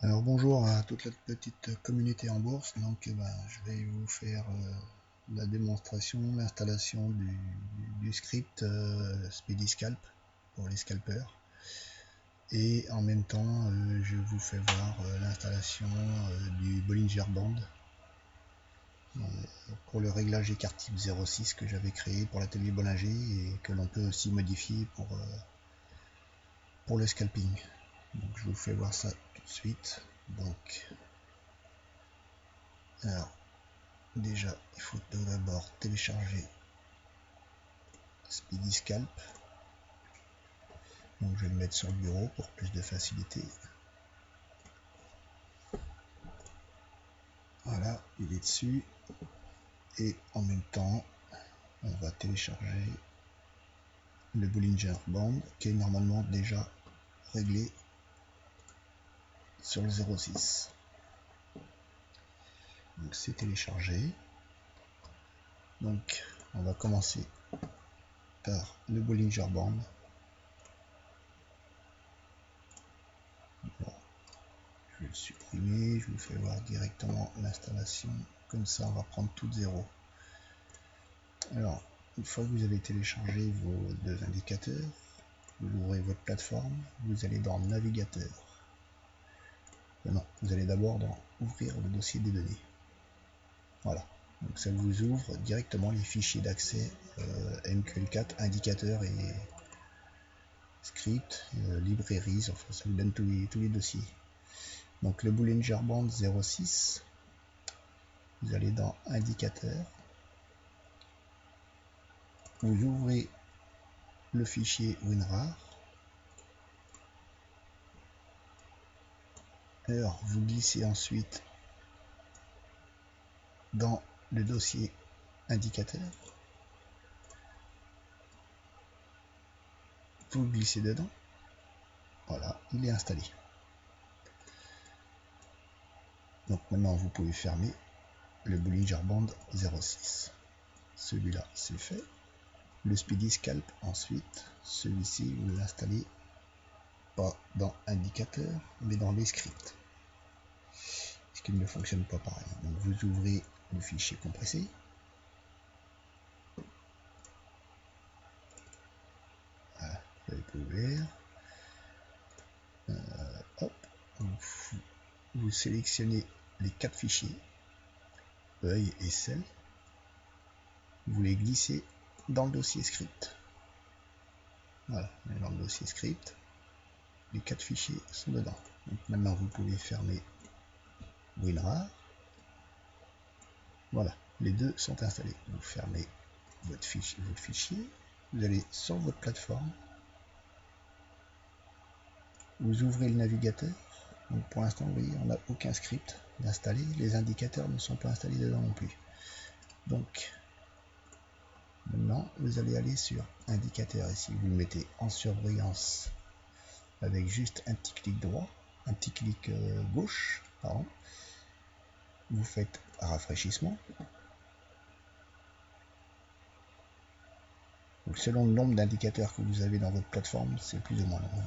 Alors bonjour à toute la petite communauté en bourse. Donc je vais vous faire la démonstration, l'installation du script SpeedyScalp pour les scalpers. Et en même temps je vous fais voir l'installation du Bollinger Band pour le réglage écart type 06 que j'avais créé pour l'atelier Bollinger et que l'on peut aussi modifier pour le scalping. Donc je vous fais voir ça tout de suite. Donc alors déjà, il faut tout d'abord télécharger SpeedyScalp. Donc je vais le mettre sur le bureau pour plus de facilité. Voilà, il est dessus. Et en même temps, on va télécharger le Bollinger Band qui est normalement déjà réglé sur le 06. Donc c'est téléchargé. Donc on va commencer par le Bollinger Band. Bon, je vais le supprimer, je vous fais voir directement l'installation. Comme ça on va prendre tout de zéro. Alors, une fois que vous avez téléchargé vos deux indicateurs, vous ouvrez votre plateforme, vous allez dans Navigateur. Non, vous allez d'abord dans Ouvrir le dossier des données. Voilà, donc ça vous ouvre directement les fichiers d'accès MQL4, indicateurs et script, librairies, enfin ça vous donne tous les dossiers. Donc le Bollinger Band 06, vous allez dans Indicateurs, vous ouvrez le fichier WinRAR. Alors vous glissez ensuite dans le dossier indicateur, vous glissez dedans, voilà, il est installé. Donc maintenant vous pouvez fermer le Bollinger Band 06. Celui-là c'est fait. Le SpeedyScalp ensuite, celui-ci vous l'installez pas dans indicateur mais dans les scripts, ce qui ne fonctionne pas pareil. Donc vous ouvrez le fichier compressé, voilà, vous avez tout ouvert. Hop, vous sélectionnez les quatre fichiers œil et sel, vous les glissez dans le dossier script. Voilà, dans le dossier script, les quatre fichiers sont dedans. Donc maintenant vous pouvez fermer WinRAR. Voilà, les deux sont installés. Vous fermez votre fichier, vous allez sur votre plateforme, vous ouvrez le navigateur. Donc pour l'instant, vous voyez, on n'a aucun script d'installer, les indicateurs ne sont pas installés dedans non plus. Donc maintenant, vous allez aller sur indicateur ici, vous le mettez en surbrillance avec juste un petit clic droit, un petit clic gauche, pardon. Vous faites rafraîchissement. Donc selon le nombre d'indicateurs que vous avez dans votre plateforme, c'est plus ou moins long.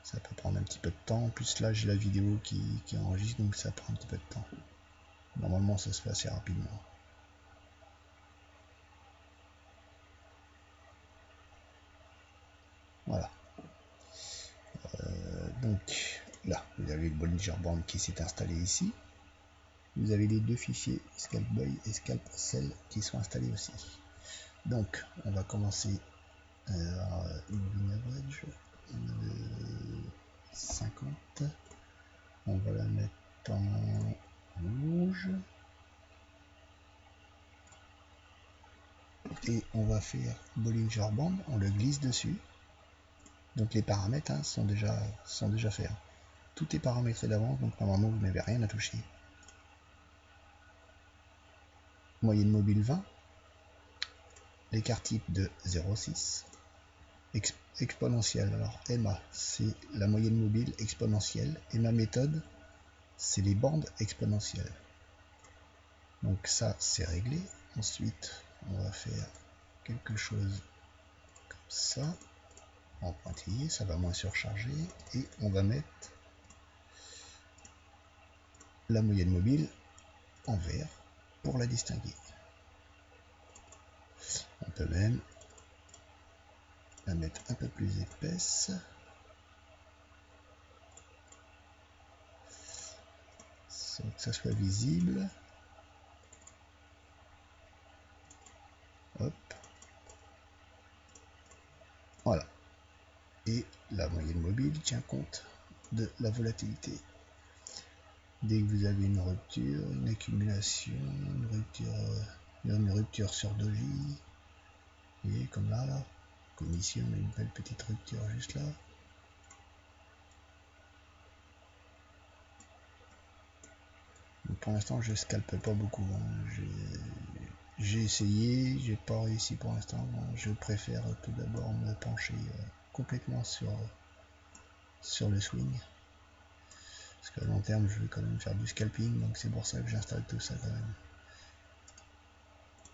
Ça peut prendre un petit peu de temps. En plus là j'ai la vidéo qui enregistre, donc ça prend un petit peu de temps. Normalement ça se fait assez rapidement. Voilà. Donc là vous avez le Bollinger Band qui s'est installé ici. Vous avez les deux fichiers ScalpBoy et ScalpCell qui sont installés aussi. Donc on va commencer une average de 50. On va la mettre en rouge. Et on va faire Bollinger Band, on le glisse dessus. Donc les paramètres sont déjà faits. Tout est paramétré d'avance, donc normalement vous n'avez rien à toucher. Moyenne mobile 20. L'écart type de 0,6. Exponentielle, alors MA c'est la moyenne mobile exponentielle et ma méthode c'est les bandes exponentielles. Donc ça c'est réglé. Ensuite on va faire quelque chose comme ça en pointillé, ça va moins surcharger, et on va mettre la moyenne mobile en vert pour la distinguer. On peut même la mettre un peu plus épaisse. Sans que ça soit visible. Hop. Voilà. Et la moyenne mobile tient compte de la volatilité. Dès que vous avez une rupture, une accumulation, une rupture sur doji, vous voyez comme là, comme ici on a une belle petite rupture juste là. Donc pour l'instant je scalpe pas beaucoup, hein. J'ai essayé, j'ai pas réussi pour l'instant. Bon, je préfère tout d'abord me pencher complètement sur le swing. Parce qu'à long terme, je vais quand même faire du scalping, donc c'est pour ça que j'installe tout ça quand même.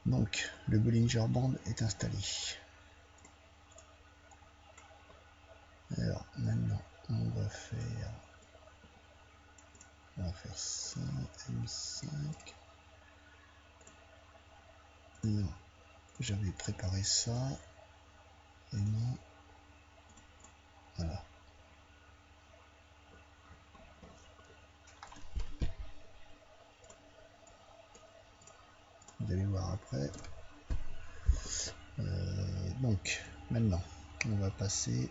Donc, le Bollinger Band est installé. Alors, maintenant, on va faire ça, M5. Non, j'avais préparé ça. Et non, voilà. Vous allez voir après. Donc, maintenant, on va passer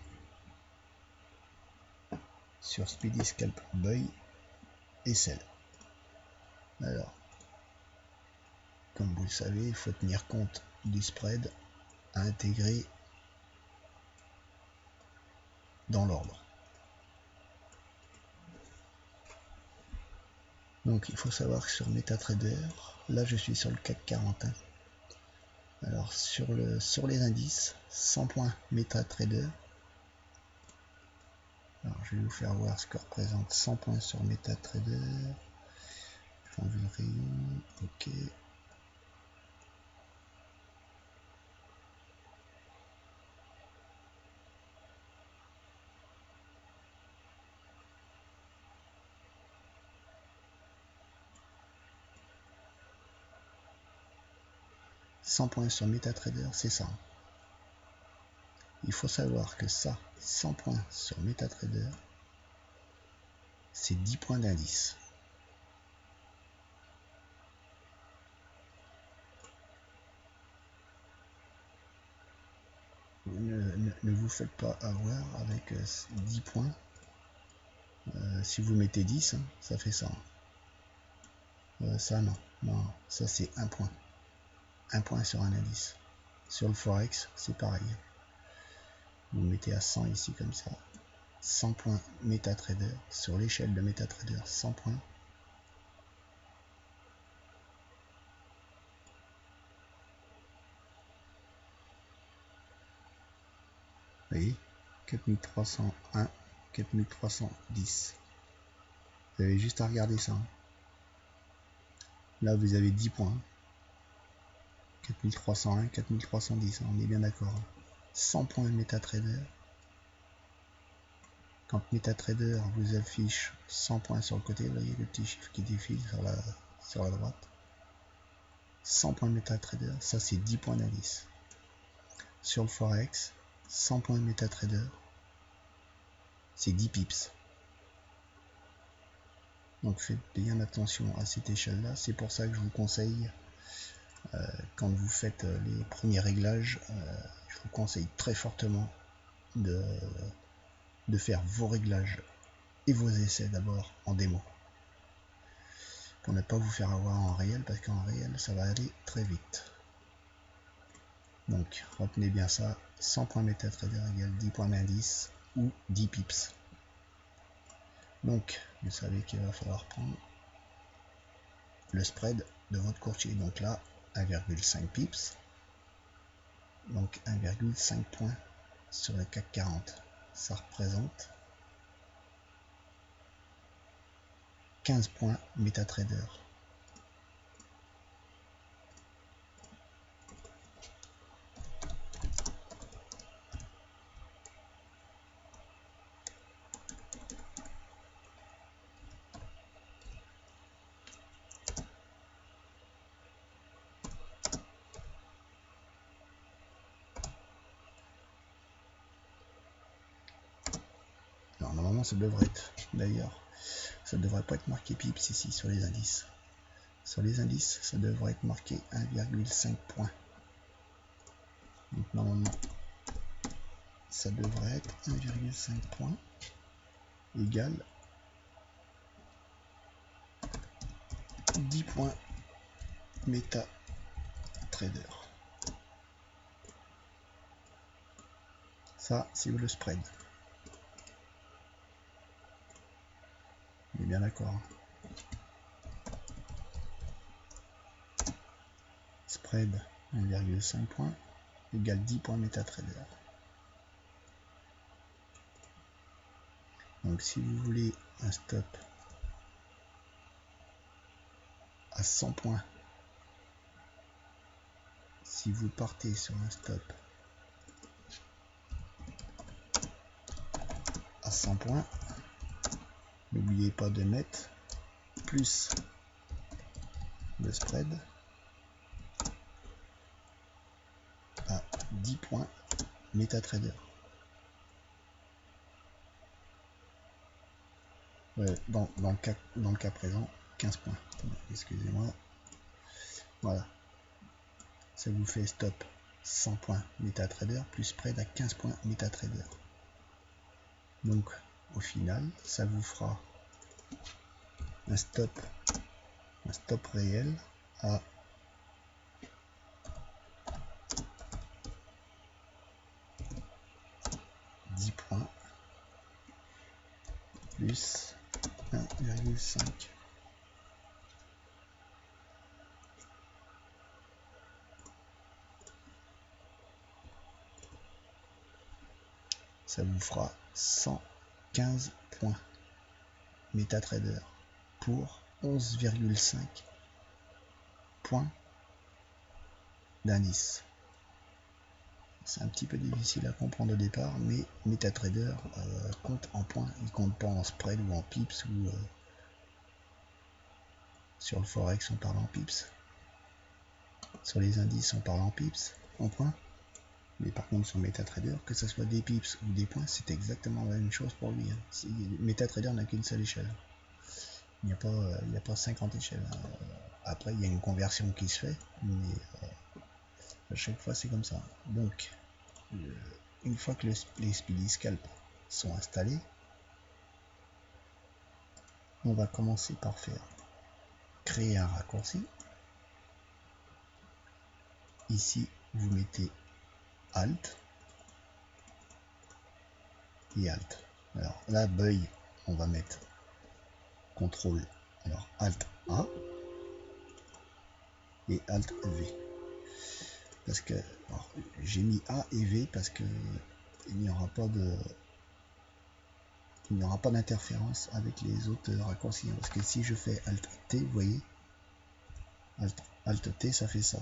sur Speedy Scalp Boy et Sell. Alors, comme vous le savez, il faut tenir compte du spread à intégrer dans l'ordre. Donc il faut savoir que sur MetaTrader, là je suis sur le CAC 40. Alors sur les indices, 100 points MetaTrader. Alors je vais vous faire voir ce que représente 100 points sur MetaTrader. J'enlève le rayon, ok. « 100 points sur MetaTrader, c'est ça. Il faut savoir que ça, 100 points sur MetaTrader, c'est 10 points d'indice. Ne vous faites pas avoir avec 10 points. Si vous mettez 10, hein, ça fait ça. Ça non, non, ça c'est 1 point. 1 point sur un indice. Sur le Forex, c'est pareil. Vous mettez à 100 ici comme ça. 100 points MetaTrader. Sur l'échelle de MetaTrader, 100 points. Vous voyez, 4301, 4310. Vous avez juste à regarder ça. Là, vous avez 10 points. 4301, 4310, on est bien d'accord. 100 points MetaTrader. Quand MetaTrader vous affiche 100 points sur le côté, vous voyez le petit chiffre qui défile sur la droite. 100 points MetaTrader, ça c'est 10 points d'indice. Sur le Forex, 100 points MetaTrader, c'est 10 pips. Donc faites bien attention à cette échelle-là. C'est pour ça que je vous conseille, quand vous faites les premiers réglages, je vous conseille très fortement de faire vos réglages et vos essais d'abord en démo. Pour ne pas vous faire avoir en réel, parce qu'en réel, ça va aller très vite. Donc, retenez bien ça, 100 points MetaTrader égale 10 points d'indice ou 10 pips. Donc, vous savez qu'il va falloir prendre le spread de votre courtier. Donc là, 1,5 pips. Donc 1,5 points sur le CAC 40. Ça représente 15 points MetaTrader. Alors normalement ça devrait être, d'ailleurs, ça ne devrait pas être marqué pips ici sur les indices. Sur les indices, ça devrait être marqué 1,5 points. Donc normalement, ça devrait être 1,5 points égale 10 points MetaTrader. Ça, c'est le spread. On est bien d'accord. Spread 1,5 points égale 10 points MetaTrader. Donc si vous voulez un stop à 100 points, si vous partez sur un stop à 100 points, n'oubliez pas de mettre plus le spread à 10 points MetaTrader. Dans le cas présent, 15 points. Excusez-moi. Voilà. Ça vous fait stop 100 points MetaTrader plus spread à 15 points MetaTrader. Donc, au final, ça vous fera un stop réel à 10 points plus 1,5. Ça vous fera 115 points MetaTrader pour 11,5 points d'indice. C'est un petit peu difficile à comprendre au départ, mais MetaTrader compte en points, il compte pas en spread ou en pips ou sur le forex on parle en pips, sur les indices on parle en pips, en points, mais par contre sur MetaTrader, que ce soit des pips ou des points, c'est exactement la même chose pour lui. MetaTrader n'a qu'une seule échelle, il n'y a pas 50 échelles. Après il y a une conversion qui se fait, mais à chaque fois c'est comme ça. Donc une fois que les Speedy Scalp sont installés, on va commencer par faire créer un raccourci. Ici vous mettez Alt et Alt. Alors là Buy, on va mettre CTRL, alors Alt A et Alt V. Parce que j'ai mis A et V parce que il n'y aura pas d'interférence avec les autres raccourcis. Parce que si je fais Alt T, vous voyez, Alt T ça fait ça.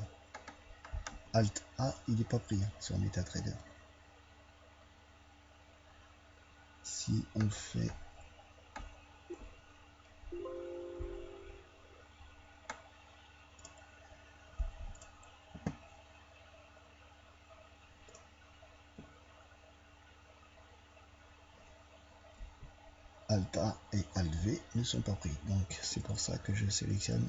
Alt A il n'est pas pris sur MetaTrader. Si on fait Alt A et Alt V ne sont pas pris. Donc c'est pour ça que je sélectionne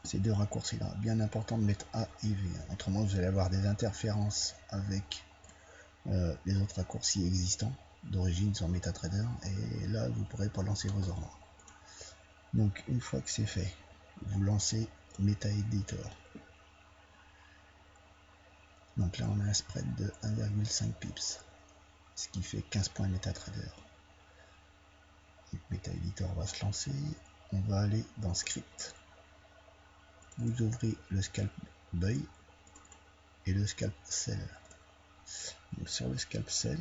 ces deux raccourcis là. Bien important de mettre A et V. Autrement vous allez avoir des interférences avec les autres raccourcis existants d'origine sur MetaTrader et là vous ne pourrez pas lancer vos ordres. Donc une fois que c'est fait, vous lancez MetaEditor. Donc là on a un spread de 1,5 pips, ce qui fait 15 points MetaTrader. MetaEditor va se lancer, on va aller dans Script. Vous ouvrez le Scalp Buy et le Scalp Sell. Donc sur le Scalp Sell,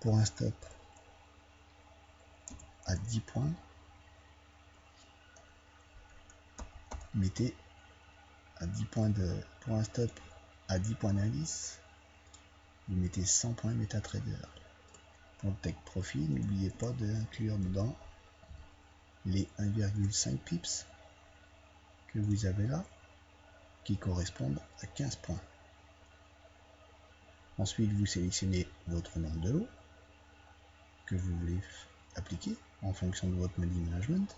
pour un stop à 10 points, mettez à 10 points pour un stop à 10 points d'indice, vous mettez 100 points MetaTrader. Pour le Take Profit, n'oubliez pas d'inclure dedans les 1,5 pips que vous avez là, qui correspondent à 15 points. Ensuite, vous sélectionnez votre nombre de lots. que vous voulez appliquer en fonction de votre menu management.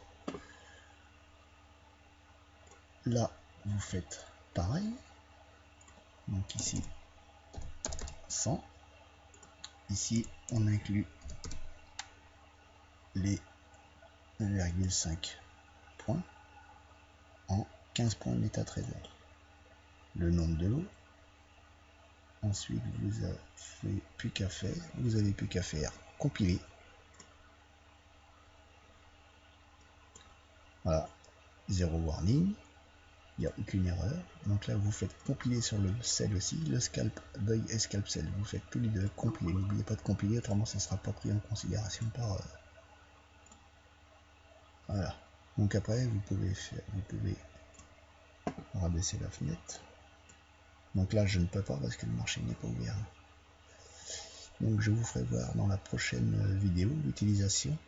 Là, vous faites pareil. Donc ici, 100. Ici, on inclut les 1,5 points en 15 points MetaTrader. Le nombre de lots. Ensuite, vous avez plus qu'à faire compiler. Voilà, 0 warning, il n'y a aucune erreur. Donc là, vous faites compiler sur le sell aussi, le scalp buy et scalp sell. Vous faites tous les deux compiler. N'oubliez pas de compiler, autrement ça ne sera pas pris en considération par. Voilà. Donc après, vous pouvez rabaisser la fenêtre. Donc là, je ne peux pas parce que le marché n'est pas ouvert. Donc je vous ferai voir dans la prochaine vidéo l'utilisation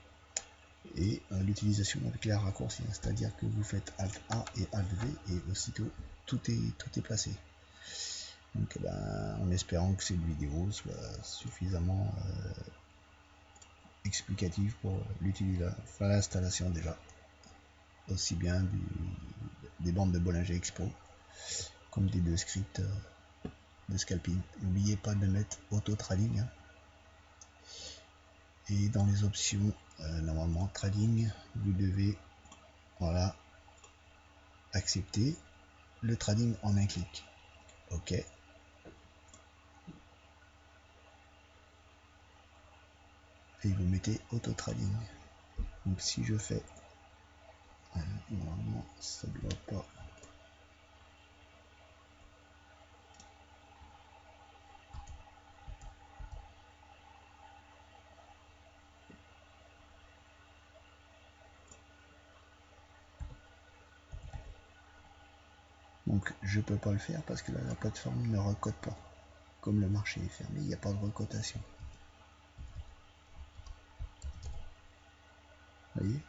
et l'utilisation avec les raccourcis, c'est-à-dire que vous faites Alt A et Alt V et aussitôt tout est placé. Donc en espérant que cette vidéo soit suffisamment explicative pour l'installation déjà, aussi bien des bandes de Bollinger Expo comme des deux scripts de scalping. N'oubliez pas de mettre auto trading, hein. Et dans les options normalement trading, vous devez accepter le trading en un clic. OK, et vous mettez auto trading. Donc si je fais normalement ça ne doit pas. Donc je peux pas le faire parce que là, la plateforme ne recote pas. Comme le marché est fermé, il n'y a pas de recotation. Vous voyez?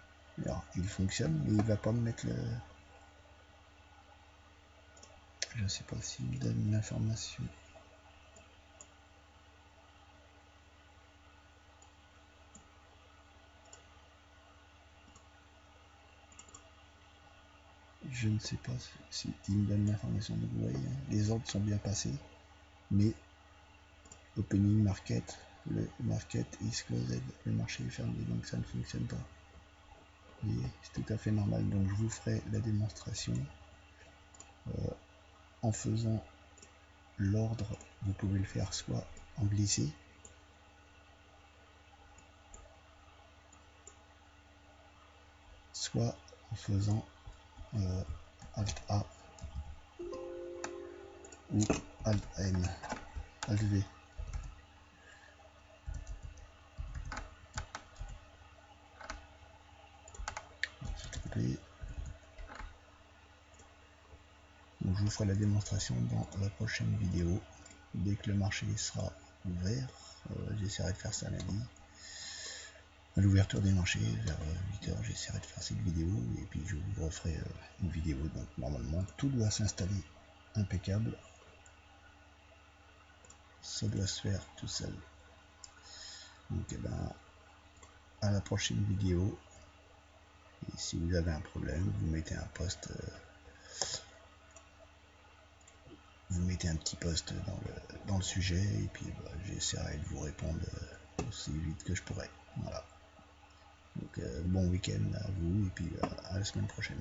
Alors il fonctionne, mais il va pas me mettre le. Je sais pas s'il me donne l'information. Je ne sais pas s'il me donne l'information. Donc vous voyez, hein, les ordres sont bien passés, mais opening market, le market is closed, le marché est fermé, donc ça ne fonctionne pas. Vous voyez, c'est tout à fait normal. Donc je vous ferai la démonstration en faisant l'ordre. Vous pouvez le faire soit en glissé, soit en faisant Alt A ou Alt N, Alt V. Donc je vous ferai la démonstration dans la prochaine vidéo. Dès que le marché sera ouvert, j'essaierai de faire ça lundi. À l'ouverture des marchés, vers 8 h, j'essaierai de faire cette vidéo et puis je vous referai une vidéo. Donc normalement, tout doit s'installer impeccable. Ça doit se faire tout seul. Donc à la prochaine vidéo. Et si vous avez un problème, vous mettez un post. Vous mettez un petit post dans le sujet et puis j'essaierai de vous répondre aussi vite que je pourrai. Voilà. Donc bon week-end à vous et puis à la semaine prochaine.